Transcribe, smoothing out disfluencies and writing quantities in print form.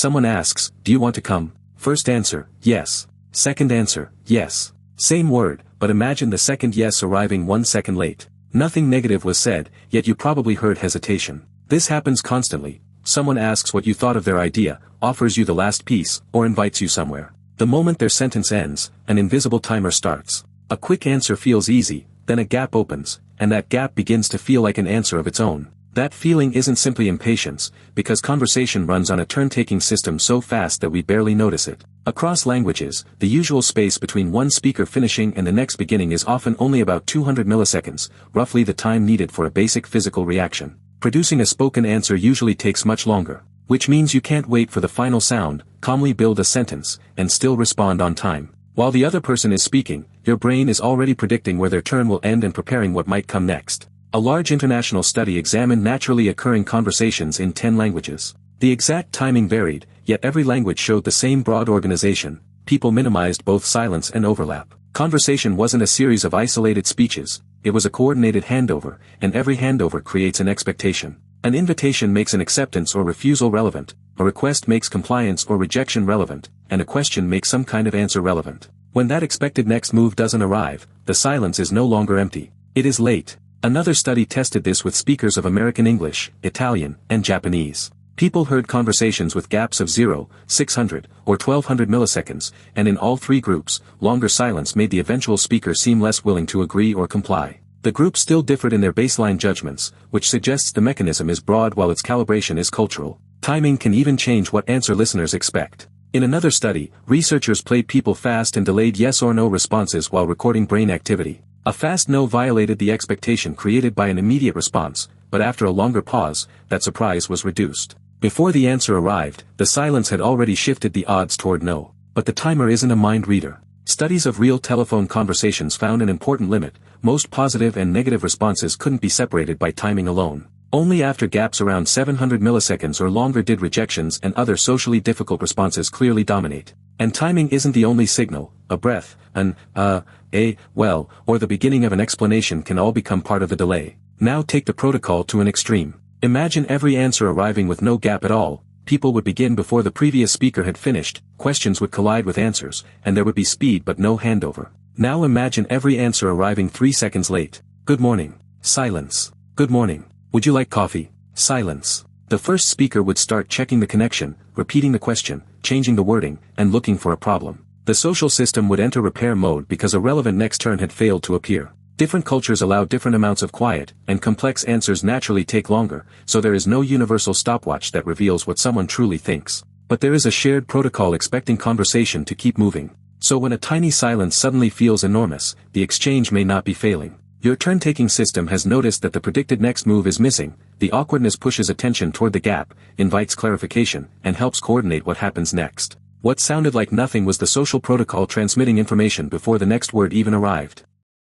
Someone asks, "Do you want to come?" First answer, yes. Second answer, yes. Same word, but imagine the second yes arriving 1 second late. Nothing negative was said, yet you probably heard hesitation. This happens constantly. Someone asks what you thought of their idea, offers you the last piece, or invites you somewhere. The moment their sentence ends, an invisible timer starts. A quick answer feels easy, then a gap opens, and that gap begins to feel like an answer of its own. That feeling isn't simply impatience, because conversation runs on a turn-taking system so fast that we barely notice it. Across languages, the usual space between one speaker finishing and the next beginning is often only about 200 milliseconds, roughly the time needed for a basic physical reaction. Producing a spoken answer usually takes much longer, which means you can't wait for the final sound, calmly build a sentence, and still respond on time. While the other person is speaking, your brain is already predicting where their turn will end and preparing what might come next. A large international study examined naturally occurring conversations in 10 languages. The exact timing varied, yet every language showed the same broad organization. People minimized both silence and overlap. Conversation wasn't a series of isolated speeches, it was a coordinated handover, and every handover creates an expectation. An invitation makes an acceptance or refusal relevant, a request makes compliance or rejection relevant, and a question makes some kind of answer relevant. When that expected next move doesn't arrive, the silence is no longer empty. It is late. Another study tested this with speakers of American English, Italian, and Japanese. People heard conversations with gaps of 0, 600, or 1200 milliseconds, and in all three groups, longer silence made the eventual speaker seem less willing to agree or comply. The groups still differed in their baseline judgments, which suggests the mechanism is broad while its calibration is cultural. Timing can even change what answer listeners expect. In another study, researchers played people fast and delayed yes or no responses while recording brain activity. A fast no violated the expectation created by an immediate response, but after a longer pause, that surprise was reduced. Before the answer arrived, the silence had already shifted the odds toward no. But the timer isn't a mind reader. Studies of real telephone conversations found an important limit: most positive and negative responses couldn't be separated by timing alone. Only after gaps around 700 milliseconds or longer did rejections and other socially difficult responses clearly dominate. And timing isn't the only signal. A breath, an well, or the beginning of an explanation can all become part of the delay. Now take the protocol to an extreme. Imagine every answer arriving with no gap at all. People would begin before the previous speaker had finished, questions would collide with answers, and there would be speed but no handover. Now imagine every answer arriving 3 seconds late. Good morning. Silence. Good morning. Would you like coffee? Silence. The first speaker would start checking the connection, repeating the question, changing the wording, and looking for a problem. The social system would enter repair mode because a relevant next turn had failed to appear. Different cultures allow different amounts of quiet, and complex answers naturally take longer, so there is no universal stopwatch that reveals what someone truly thinks. But there is a shared protocol expecting conversation to keep moving. So when a tiny silence suddenly feels enormous, the exchange may not be failing. Your turn-taking system has noticed that the predicted next move is missing. The awkwardness pushes attention toward the gap, invites clarification, and helps coordinate what happens next. What sounded like nothing was the social protocol transmitting information before the next word even arrived.